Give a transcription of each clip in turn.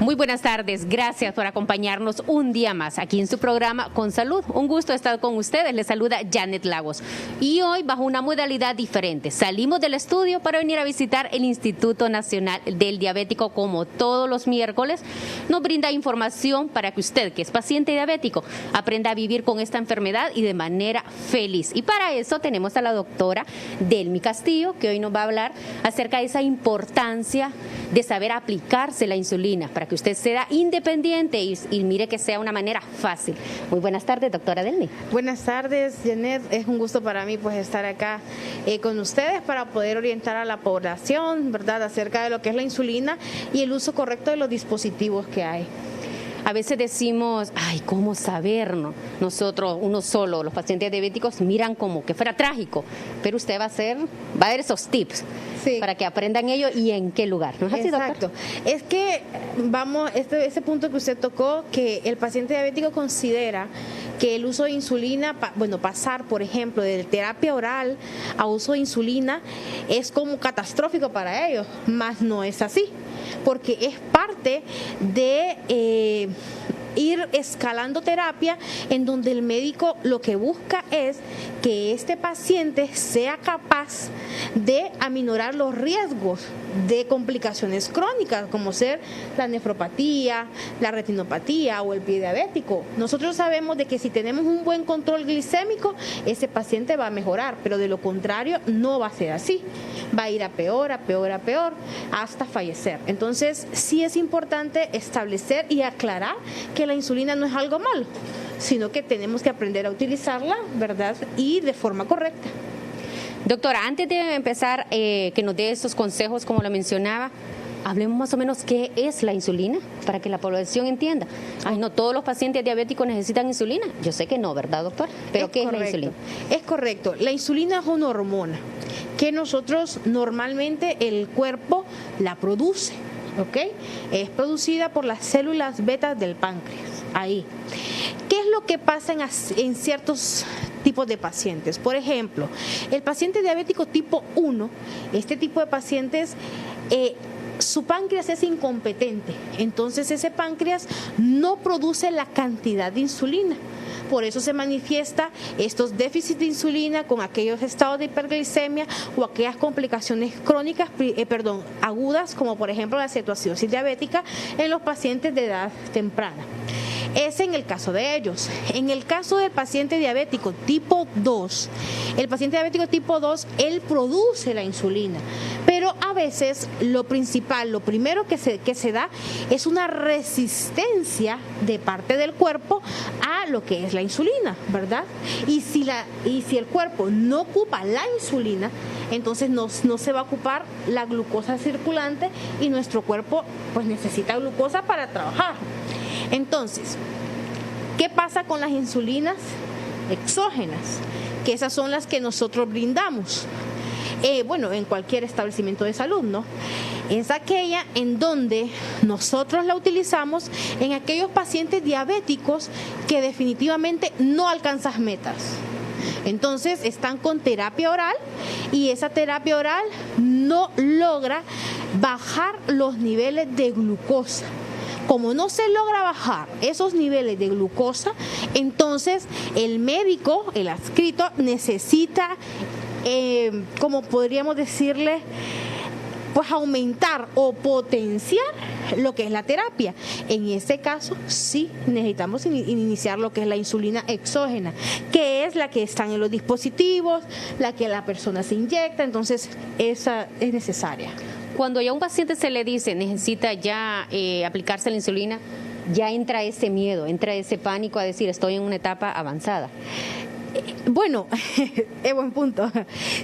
Muy buenas tardes, gracias por acompañarnos un día más aquí en su programa Con Salud. Un gusto estar con ustedes, les saluda Janet Lagos. Y hoy bajo una modalidad diferente, salimos del estudio para venir a visitar el Instituto Nacional del Diabético como todos los miércoles. Nos brinda información para que usted, que es paciente diabético, aprenda a vivir con esta enfermedad y de manera feliz. Y para eso tenemos a la doctora Delmi Castillo, que hoy nos va a hablar acerca de esa importancia de saber aplicarse la insulina para que usted sea independiente y mire que sea una manera fácil. Muy buenas tardes, doctora Delmi. Buenas tardes, Janet. Es un gusto para mí pues estar acá con ustedes para poder orientar a la población, ¿verdad?, acerca de lo que es la insulina y el uso correcto de los dispositivos que hay. A veces decimos, ay, ¿cómo saber? ¿No? Nosotros, uno solo, los pacientes diabéticos, miran como que fuera trágico, pero usted va a dar esos tips para que aprendan ello y en qué lugar. ¿No es así, Exacto. Doctor? Es que, ese punto que usted tocó, que el paciente diabético considera que el uso de insulina, pasar, por ejemplo, de terapia oral a uso de insulina es como catastrófico para ellos, mas no es así, porque es parte de ir escalando terapia en donde el médico lo que busca es que este paciente sea capaz de aminorar los riesgos de complicaciones crónicas como ser la nefropatía, la retinopatía o el pie diabético. Nosotros sabemos de que si tenemos un buen control glicémico, ese paciente va a mejorar, pero de lo contrario no va a ser así. Va a ir a peor, hasta fallecer. Entonces, sí es importante establecer y aclarar que la insulina no es algo malo, sino que tenemos que aprender a utilizarla, ¿verdad?, y de forma correcta. Doctora, antes de empezar, que nos dé estos consejos, como lo mencionaba, hablemos más o menos qué es la insulina, para que la población entienda. Ay, no todos los pacientes diabéticos necesitan insulina. Yo sé que no, ¿verdad, doctor? Pero ¿qué es la insulina? Es correcto. La insulina es una hormona que nosotros normalmente el cuerpo la produce, ¿ok? Es producida por las células betas del páncreas. Ahí. ¿Qué es lo que pasa en ciertos tipos de pacientes? Por ejemplo, el paciente diabético tipo 1, este tipo de pacientes, su páncreas es incompetente, entonces ese páncreas no produce la cantidad de insulina. Por eso se manifiesta estos déficits de insulina con aquellos estados de hiperglicemia o aquellas complicaciones crónicas, agudas, como por ejemplo la cetoacidosis diabética en los pacientes de edad temprana. Es en el caso de ellos. En el caso del paciente diabético tipo 2, el paciente diabético tipo 2, él produce la insulina, pero a veces lo primero que se da es una resistencia de parte del cuerpo a lo que es la insulina, ¿verdad? Y si el cuerpo no ocupa la insulina, entonces no se va a ocupar la glucosa circulante y nuestro cuerpo pues necesita glucosa para trabajar. Entonces, ¿qué pasa con las insulinas exógenas? Que esas son las que nosotros brindamos. En cualquier establecimiento de salud, ¿no? Es aquella en donde nosotros la utilizamos en aquellos pacientes diabéticos que definitivamente no alcanzan metas. Entonces están con terapia oral y esa terapia oral no logra bajar los niveles de glucosa. Como no se logra bajar esos niveles de glucosa, entonces el médico, el adscrito, necesita, como podríamos decirle, pues aumentar o potenciar lo que es la terapia. En este caso, sí necesitamos iniciar lo que es la insulina exógena, que es la que están en los dispositivos, la que la persona se inyecta, entonces esa es necesaria. Cuando ya a un paciente se le dice necesita ya aplicarse la insulina, ya entra ese miedo, entra ese pánico a decir estoy en una etapa avanzada. Es buen punto.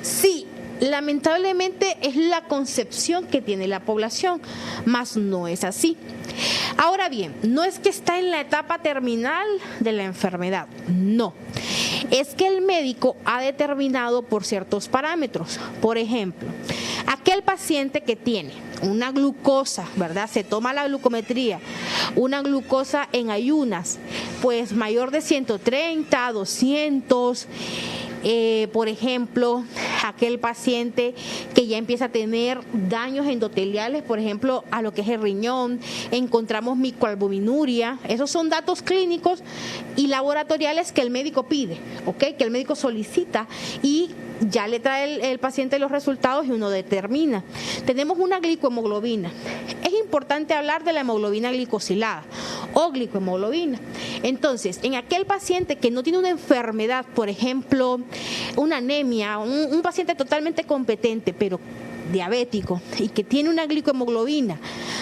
Sí, lamentablemente es la concepción que tiene la población, mas no es así. Ahora bien, no es que está en la etapa terminal de la enfermedad, no. Es que el médico ha determinado por ciertos parámetros. Por ejemplo, aquel paciente que tiene una glucosa, ¿verdad? Se toma la glucometría, una glucosa en ayunas, pues mayor de 130, 200, por ejemplo, aquel paciente que ya empieza a tener daños endoteliales, por ejemplo, a lo que es el riñón, encontramos microalbuminuria. Esos son datos clínicos y laboratoriales que el médico pide, ¿ok? Que el médico solicita y ya le trae el paciente los resultados y uno determina. Tenemos una glicohemoglobina. Es importante hablar de la hemoglobina glicosilada o glicohemoglobina. Entonces, en aquel paciente que no tiene una enfermedad, por ejemplo, una anemia, un paciente totalmente competente, pero diabético y que tiene una glicohemoglobina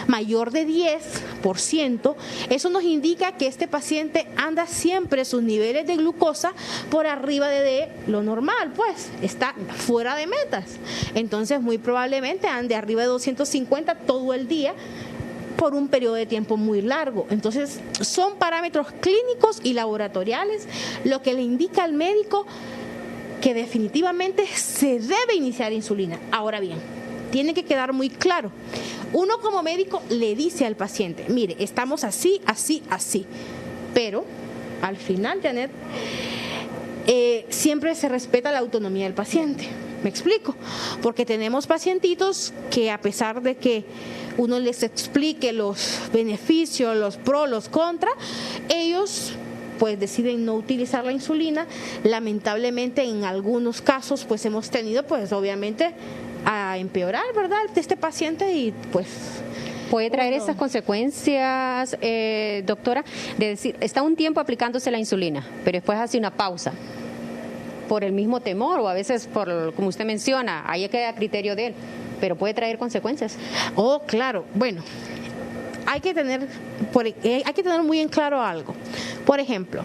mayor de 10%, eso nos indica que este paciente anda siempre sus niveles de glucosa por arriba de lo normal, pues está fuera de metas. Entonces muy probablemente ande arriba de 250 todo el día por un periodo de tiempo muy largo. Entonces son parámetros clínicos y laboratoriales lo que le indica al médico que definitivamente se debe iniciar insulina. Ahora bien, tiene que quedar muy claro. Uno como médico le dice al paciente, mire, estamos así, así, así. Pero al final, Janet, siempre se respeta la autonomía del paciente. ¿Me explico? Porque tenemos pacientitos que a pesar de que uno les explique los beneficios, los pros, los contras, ellos pues deciden no utilizar la insulina. Lamentablemente en algunos casos pues hemos tenido pues obviamente a empeorar, ¿verdad?, este paciente y pues puede traer esas consecuencias, doctora, de decir, está un tiempo aplicándose la insulina, pero después hace una pausa por el mismo temor o a veces por, como usted menciona, ahí queda a criterio de él, pero puede traer consecuencias. Oh, claro, bueno, hay que tener muy en claro algo. Por ejemplo,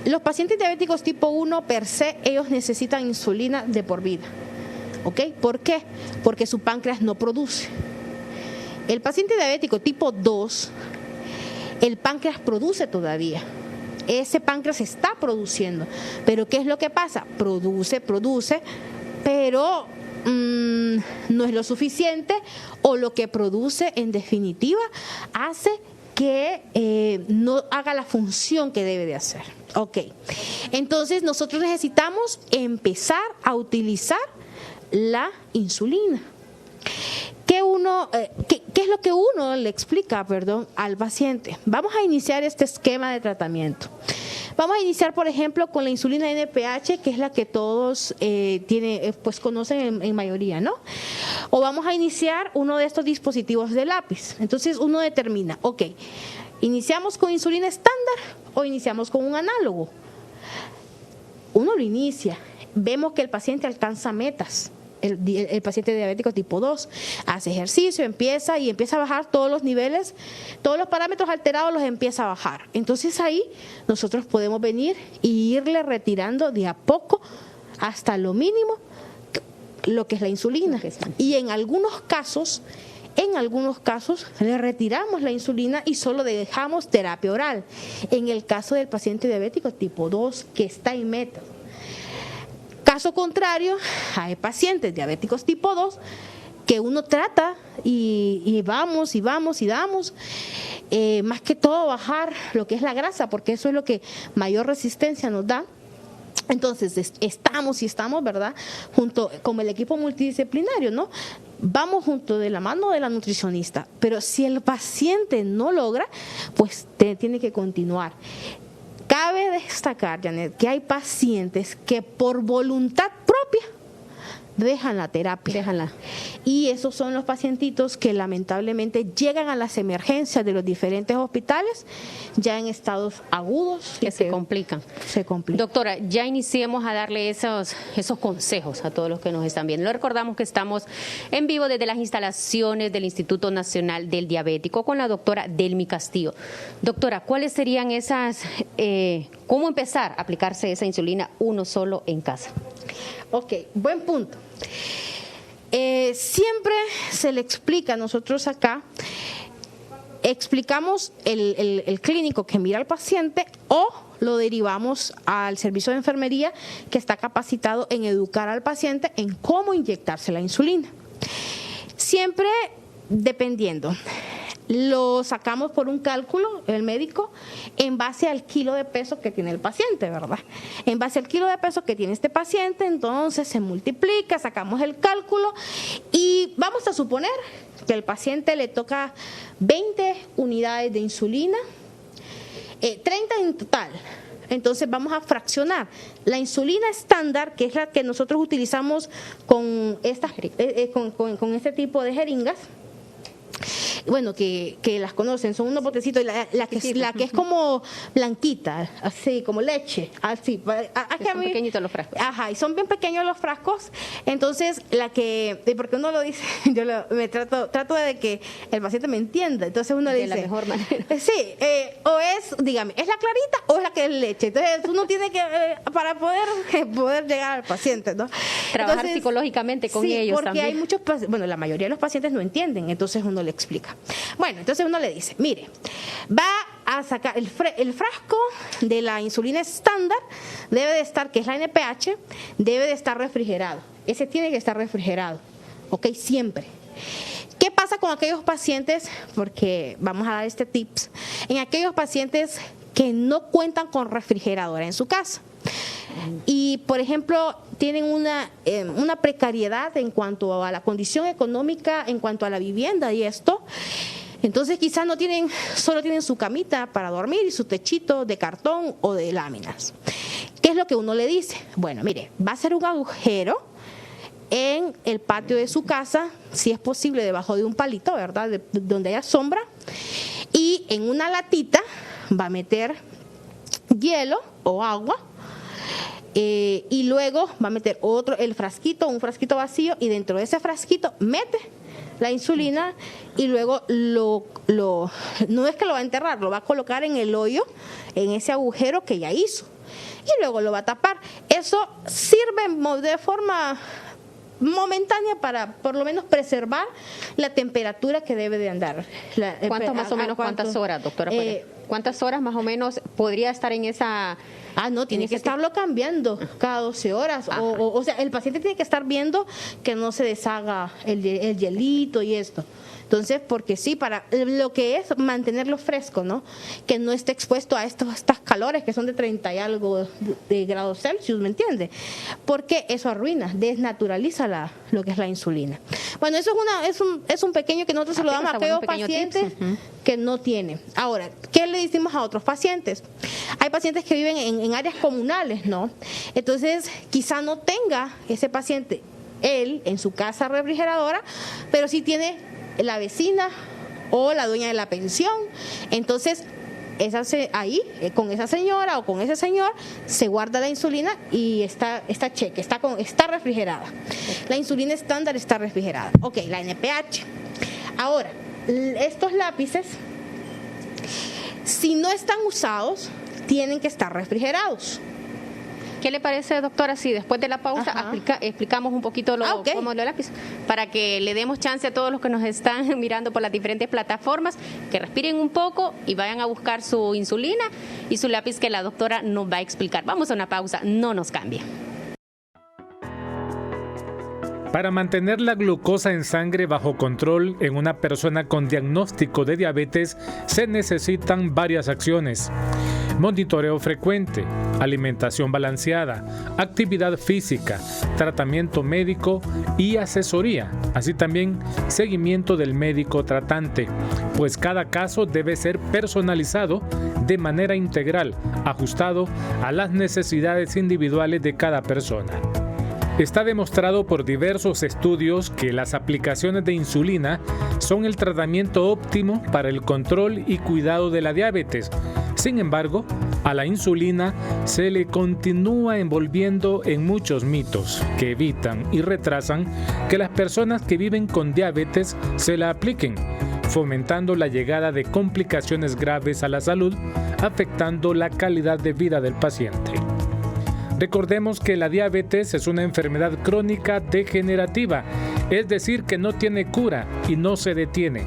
los pacientes diabéticos tipo 1 per se, ellos necesitan insulina de por vida. ¿Ok? ¿Por qué? Porque su páncreas no produce. El paciente diabético tipo 2, el páncreas produce todavía. Ese páncreas está produciendo. Pero ¿qué es lo que pasa? Produce, pero no es lo suficiente, o lo que produce en definitiva hace que no haga la función que debe de hacer. Ok. Entonces nosotros necesitamos empezar a utilizar la insulina. ¿Qué es lo que uno le explica, al paciente? Vamos a iniciar este esquema de tratamiento. Vamos a iniciar, por ejemplo, con la insulina NPH, que es la que todos conocen en mayoría, ¿no? O vamos a iniciar uno de estos dispositivos de lápiz. Entonces uno determina, ok, ¿iniciamos con insulina estándar o iniciamos con un análogo? Uno lo inicia, vemos que el paciente alcanza metas. El paciente diabético tipo 2 hace ejercicio, empieza a bajar todos los niveles, todos los parámetros alterados los empieza a bajar. Entonces ahí nosotros podemos venir y irle retirando de a poco hasta lo mínimo lo que es la insulina. Y en algunos casos le retiramos la insulina y solo dejamos terapia oral. En el caso del paciente diabético tipo 2 que está en meta. Caso contrario, hay pacientes diabéticos tipo 2 que uno trata y vamos, más que todo bajar lo que es la grasa, porque eso es lo que mayor resistencia nos da. Entonces estamos, ¿verdad?, junto con el equipo multidisciplinario, ¿no? Vamos junto de la mano de la nutricionista, pero si el paciente no logra, pues tiene que continuar. Cabe destacar, Janet, que hay pacientes que por voluntad propia dejan la terapia. Y esos son los pacientitos que lamentablemente llegan a las emergencias de los diferentes hospitales ya en estados agudos. Que se complican. Doctora, ya iniciemos a darle esos consejos a todos los que nos están viendo. Recordamos que estamos en vivo desde las instalaciones del Instituto Nacional del Diabético con la doctora Delmi Castillo. Doctora, ¿cuáles serían esas, cómo empezar a aplicarse esa insulina uno solo en casa? Ok, buen punto. Siempre se le explica, nosotros acá explicamos el clínico que mira al paciente o lo derivamos al servicio de enfermería que está capacitado en educar al paciente en cómo inyectarse la insulina. Siempre dependiendo. lo sacamos por un cálculo, el médico, en base al kilo de peso que tiene el paciente, ¿verdad? En base al kilo de peso que tiene este paciente, entonces se multiplica, sacamos el cálculo y vamos a suponer que al paciente le toca 20 unidades de insulina, 30 en total. Entonces vamos a fraccionar la insulina estándar, que es la que nosotros utilizamos con con este tipo de jeringas. Bueno, que las conocen, son unos botecitos, la que es como blanquita, así como leche, así. Son pequeñitos los frascos. Ajá, y son bien pequeños los frascos. Entonces, porque uno lo dice, me trato de que el paciente me entienda. Entonces uno le dice, de la mejor manera. Sí, o es, dígame, ¿es la clarita o es la que es leche? Entonces uno tiene que, para poder llegar al paciente, ¿no? Trabajar psicológicamente con ellos porque también. hay muchos, la mayoría de los pacientes no entienden, entonces uno le explica. Bueno, entonces uno le dice, mire, va a sacar el frasco de la insulina estándar, debe de estar, que es la NPH, debe de estar refrigerado. Ese tiene que estar refrigerado, ¿ok? Siempre. ¿Qué pasa con aquellos pacientes? Porque vamos a dar este tips. En aquellos pacientes que no cuentan con refrigeradora en su casa. Y, por ejemplo, tienen una precariedad en cuanto a la condición económica, en cuanto a la vivienda y esto. Entonces, quizás solo tienen su camita para dormir y su techito de cartón o de láminas. ¿Qué es lo que uno le dice? Bueno, mire, va a ser un agujero en el patio de su casa, si es posible, debajo de un palito, ¿verdad? Donde haya sombra. Y en una latita va a meter hielo o agua. Y luego va a meter un frasquito vacío, y dentro de ese frasquito mete la insulina y luego no es que lo va a enterrar, lo va a colocar en el hoyo, en ese agujero que ya hizo, y luego lo va a tapar. Eso sirve de forma momentánea para por lo menos preservar la temperatura que debe de andar. ¿Cuántas horas, doctora? ¿Cuántas horas más o menos podría estar en esa? Tiene que estarlo cambiando cada 12 horas. O sea, el paciente tiene que estar viendo que no se deshaga el hielito y esto. Entonces, porque sí, para lo que es mantenerlo fresco, ¿no? Que no esté expuesto a estas calores que son de 30 y algo de grados Celsius, ¿me entiende? Porque eso arruina, desnaturaliza lo que es la insulina. Bueno, eso es un pequeño que nosotros se lo damos a aquellos pacientes que no tienen. Ahora, ¿qué le decimos a otros pacientes? Hay pacientes que viven en áreas comunales, ¿no? Entonces, quizá no tenga ese paciente él en su casa refrigeradora, pero sí tiene la vecina o la dueña de la pensión. Entonces, ahí con esa señora o con ese señor se guarda la insulina y está refrigerada. La insulina estándar está refrigerada. Ok, la NPH. Ahora, estos lápices, si no están usados, tienen que estar refrigerados. ¿Qué le parece, doctora, si después de la pausa explicamos un poquito cómo es el lápiz? Para que le demos chance a todos los que nos están mirando por las diferentes plataformas, que respiren un poco y vayan a buscar su insulina y su lápiz que la doctora nos va a explicar. Vamos a una pausa, no nos cambie. Para mantener la glucosa en sangre bajo control en una persona con diagnóstico de diabetes se necesitan varias acciones. Monitoreo frecuente, alimentación balanceada, actividad física, tratamiento médico y asesoría, así también seguimiento del médico tratante, pues cada caso debe ser personalizado de manera integral, ajustado a las necesidades individuales de cada persona. Está demostrado por diversos estudios que las aplicaciones de insulina son el tratamiento óptimo para el control y cuidado de la diabetes. Sin embargo, a la insulina se le continúa envolviendo en muchos mitos que evitan y retrasan que las personas que viven con diabetes se la apliquen, fomentando la llegada de complicaciones graves a la salud, afectando la calidad de vida del paciente. Recordemos que la diabetes es una enfermedad crónica degenerativa, es decir, que no tiene cura y no se detiene.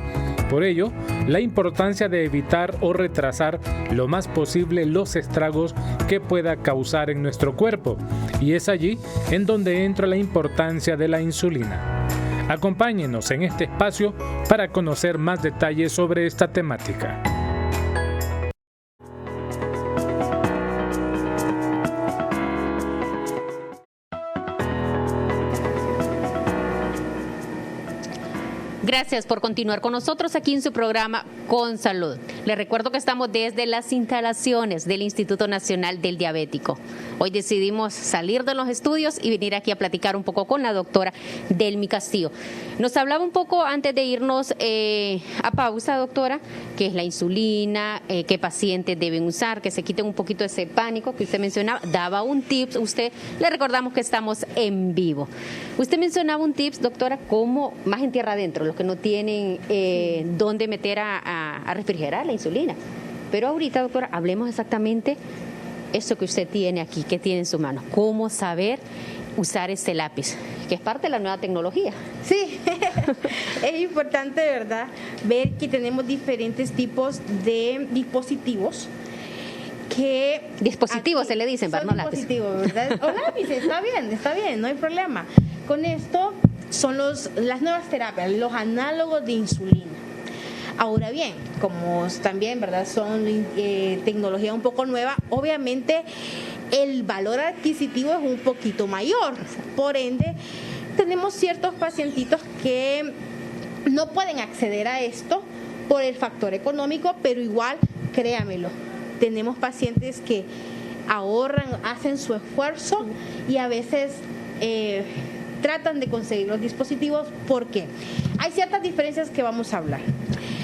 Por ello, la importancia de evitar o retrasar lo más posible los estragos que pueda causar en nuestro cuerpo, y es allí en donde entra la importancia de la insulina. Acompáñenos en este espacio para conocer más detalles sobre esta temática. Gracias por continuar con nosotros aquí en su programa Con Salud. Les recuerdo que estamos desde las instalaciones del Instituto Nacional del Diabético. Hoy decidimos salir de los estudios y venir aquí a platicar un poco con la doctora Delmi Castillo. Nos hablaba un poco antes de irnos a pausa, doctora, qué es la insulina, qué pacientes deben usar, que se quiten un poquito ese pánico que usted mencionaba. Daba un tips, le recordamos que estamos en vivo. Usted mencionaba un tips, doctora, como más en tierra adentro, los que no tienen dónde meter a refrigerar la insulina. Pero ahorita, doctora, hablemos exactamente eso que usted tiene aquí, que tiene en su mano. Cómo saber usar este lápiz, que es parte de la nueva tecnología. Sí, es importante, ¿verdad?, ver que tenemos diferentes tipos de dispositivos. Dispositivos aquí, se le dicen, son dispositivos, ¿verdad? O lápices, está bien, no hay problema. Con esto son las nuevas terapias, los análogos de insulina. Ahora bien, como también, ¿verdad?, son tecnología un poco nueva, obviamente el valor adquisitivo es un poquito mayor. Por ende, tenemos ciertos pacientitos que no pueden acceder a esto por el factor económico, pero igual, créamelo, tenemos pacientes que ahorran, hacen su esfuerzo y a veces tratan de conseguir los dispositivos. ¿Por qué? Hay ciertas diferencias que vamos a hablar.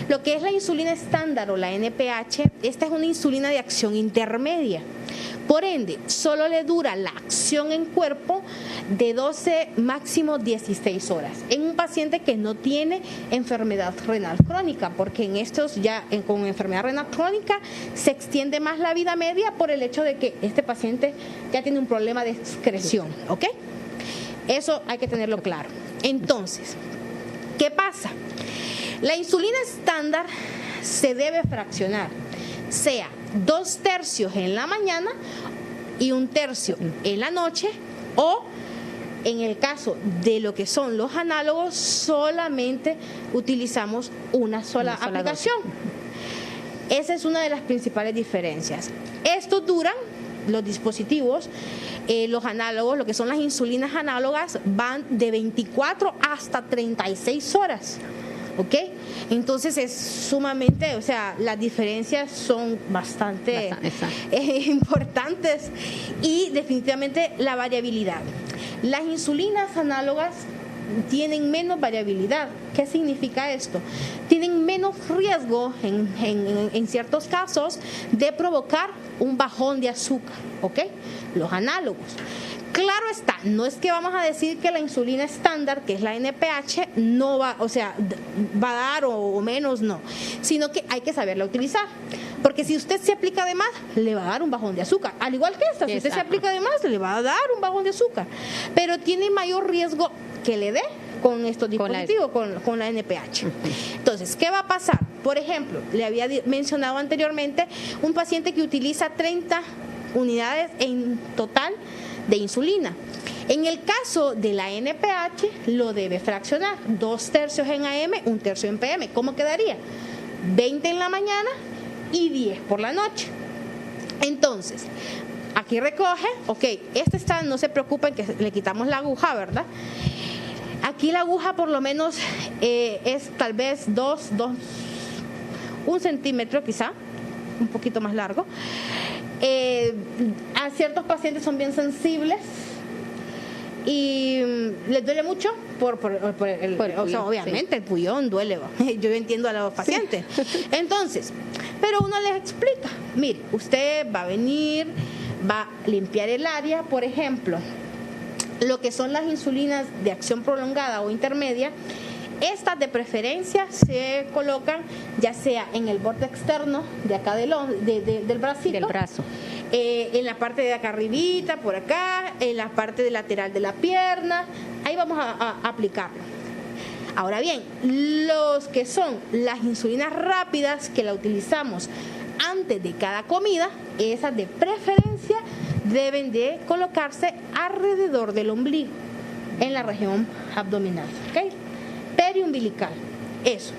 Lo que es la insulina estándar o la NPH, esta es una insulina de acción intermedia. Por ende, solo le dura la acción en cuerpo de 12, máximo 16 horas. En un paciente que no tiene enfermedad renal crónica, porque en estos ya con enfermedad renal crónica se extiende más la vida media por el hecho de que este paciente ya tiene un problema de excreción, ¿ok? Eso hay que tenerlo claro. Entonces, ¿qué pasa? La insulina estándar se debe fraccionar, sea 2/3 en la mañana y 1/3 en la noche, o en el caso de lo que son los análogos, solamente utilizamos una sola aplicación. Esa es una de las principales diferencias. Estos duran, los dispositivos, los análogos, lo que son las insulinas análogas, van de 24 hasta 36 horas. ¿Ok? Entonces es sumamente, o sea, las diferencias son bastante importantes, y definitivamente la variabilidad. Las insulinas análogas tienen menos variabilidad. ¿Qué significa esto? Tienen menos riesgo en ciertos casos de provocar un bajón de azúcar, ¿ok? Los análogos. Claro está, no es que vamos a decir que la insulina estándar, que es la NPH, no va, o sea, va a dar o menos, no, sino que hay que saberla utilizar. Porque si usted se aplica de más, le va a dar un bajón de azúcar. Al igual que esta, si usted se aplica de más, le va a dar un bajón de azúcar. Pero tiene mayor riesgo que le dé con estos dispositivos, con la NPH. Entonces, ¿qué va a pasar? Por ejemplo, le había mencionado anteriormente un paciente que utiliza 30 unidades en total de insulina. En el caso de la NPH, lo debe fraccionar, 2/3 en AM, 1/3 en PM. ¿Cómo quedaría? 20 en la mañana y 10 por la noche. Entonces, aquí recoge, ok, este está, no se preocupen que le quitamos la aguja, ¿verdad? Aquí la aguja por lo menos es tal vez 1 centímetro quizá, un poquito más largo. A ciertos pacientes son bien sensibles y les duele mucho por el o sea, obviamente sí. El pullón duele, yo entiendo a los pacientes. Sí. Entonces, pero uno les explica, mire, usted va a venir, va a limpiar el área, por ejemplo, lo que son las insulinas de acción prolongada o intermedia. Estas de preferencia se colocan ya sea en el borde externo de acá del bracito, del brazo, en la parte de acá arribita, por acá, en la parte lateral de la pierna, ahí vamos a aplicarlo. Ahora bien, los que son las insulinas rápidas que la utilizamos antes de cada comida, esas de preferencia deben de colocarse alrededor del ombligo, en la región abdominal, ¿ok? umbilical. Eso.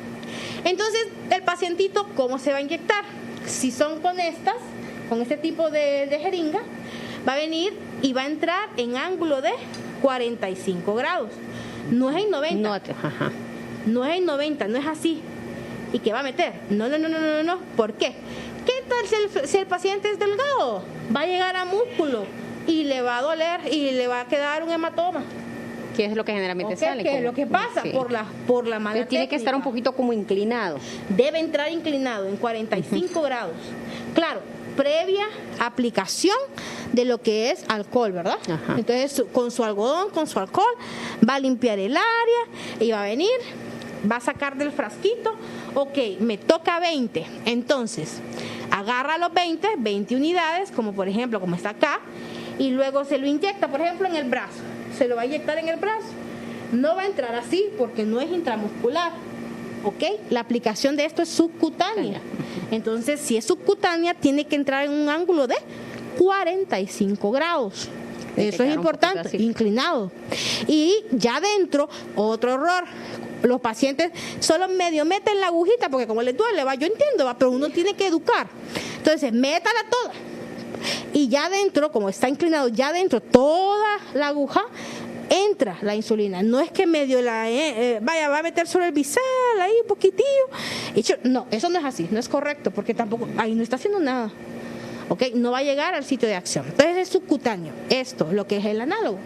Entonces, el pacientito, ¿cómo se va a inyectar? Si son con este tipo de jeringa, va a venir y va a entrar en ángulo de 45 grados. No es en 90. No es en 90, no es así. ¿Y qué va a meter? No. ¿Por qué? ¿Qué tal si el paciente es delgado? Va a llegar a músculo y le va a doler y le va a quedar un hematoma. ¿Qué es lo que generalmente sale? ¿Qué es lo que pasa? Sí. Por la mala técnica. Tiene que estar un poquito como inclinado. Debe entrar inclinado en 45 grados. Claro, previa aplicación de lo que es alcohol, ¿verdad? Ajá. Entonces, con su algodón, con su alcohol, va a limpiar el área y va a venir, va a sacar del frasquito. Ok, me toca 20. Entonces, agarra los 20 unidades, como por ejemplo, como está acá, y luego se lo inyecta, por ejemplo, en el brazo. Se lo va a inyectar en el brazo. No va a entrar así porque no es intramuscular. ¿Ok? La aplicación de esto es subcutánea. Entonces, si es subcutánea, tiene que entrar en un ángulo de 45 grados. Eso es importante, inclinado. Y ya adentro, otro error. Los pacientes solo medio meten la agujita porque como les duele, yo entiendo, pero uno tiene que educar. Entonces, métala toda. Y ya adentro, como está inclinado, ya adentro toda la aguja entra la insulina. No es que medio va a meter solo el bisel ahí un poquitillo. No, eso no es así, no es correcto, porque tampoco, ahí no está haciendo nada. ¿Ok? No va a llegar al sitio de acción. Entonces es subcutáneo, esto, lo que es el análogo.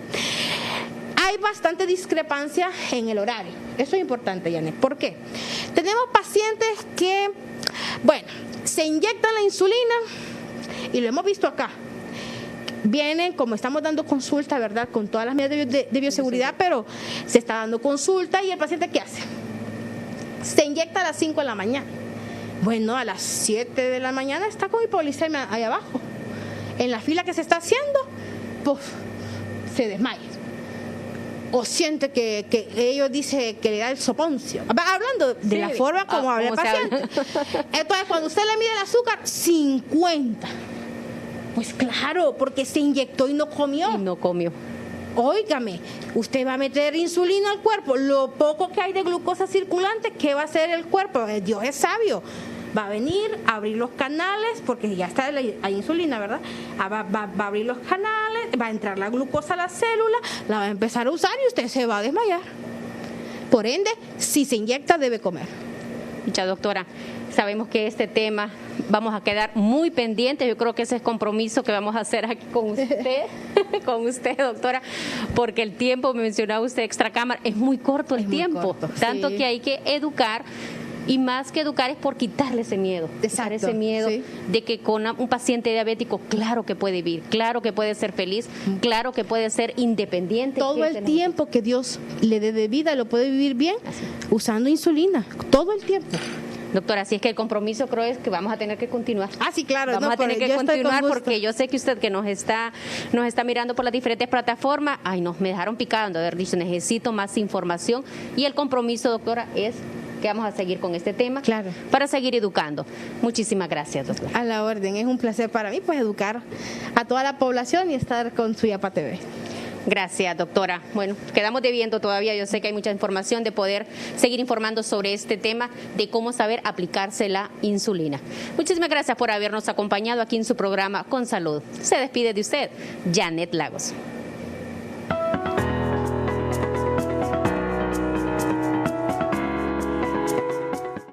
Hay bastante discrepancia en el horario. Eso es importante, Janet. ¿Por qué? Tenemos pacientes que, se inyectan la insulina y lo hemos visto acá. Vienen, como estamos dando consulta, ¿verdad? Con todas las medidas de bioseguridad, pero se está dando consulta y el paciente, ¿qué hace? Se inyecta a las 5 de la mañana. Bueno, a las 7 de la mañana está con hipoglicemia ahí abajo. En la fila que se está haciendo, se desmaya. O siente que ellos dicen que le da el soponcio. Hablando de la forma como habla el paciente. Entonces, cuando usted le mide el azúcar, 50. Pues claro, porque se inyectó y no comió. Óigame, usted va a meter insulina al cuerpo. Lo poco que hay de glucosa circulante, ¿qué va a hacer el cuerpo? Dios es sabio. Va a venir a abrir los canales, porque ya está la insulina, ¿verdad? Va a abrir los canales, va a entrar la glucosa a la célula, la va a empezar a usar y usted se va a desmayar. Por ende, si se inyecta, debe comer. Mucha doctora, sabemos que este tema vamos a quedar muy pendientes. Yo creo que ese es compromiso que vamos a hacer aquí con usted, doctora, porque el tiempo, me mencionaba usted, extracámara, es muy corto el tiempo, tanto que hay que educar. Y más que educar es por quitarle ese miedo. Exacto, ese miedo de que con un paciente diabético, claro que puede vivir, claro que puede ser feliz, claro que puede ser independiente. Todo el tiempo que Dios le dé de vida lo puede vivir bien usando insulina, todo el tiempo. Doctora, así es que el compromiso creo es que vamos a tener que continuar. Sí, claro. Vamos a tener que continuar porque yo sé que usted que nos está mirando por las diferentes plataformas, me dejaron picando de haber dicho, necesito más información y el compromiso, doctora, es que vamos a seguir con este tema para seguir educando. Muchísimas gracias, doctora. A la orden, es un placer para mí educar a toda la población y estar con Suyapa TV. Gracias, doctora. Bueno, quedamos debiendo todavía, yo sé que hay mucha información de poder seguir informando sobre este tema de cómo saber aplicarse la insulina. Muchísimas gracias por habernos acompañado aquí en su programa Con Salud. Se despide de usted, Janet Lagos.